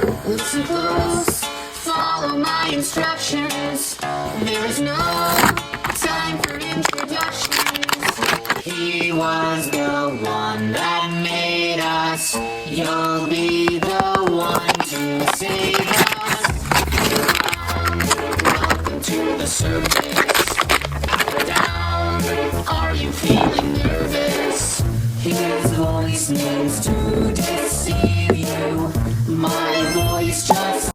Listen close, follow my instructions. There is no time for introductions. He was the one that made us. You'll be the one to save us. Welcome to the surface. Down, are you feeling nervous? His voice means to deceive you. My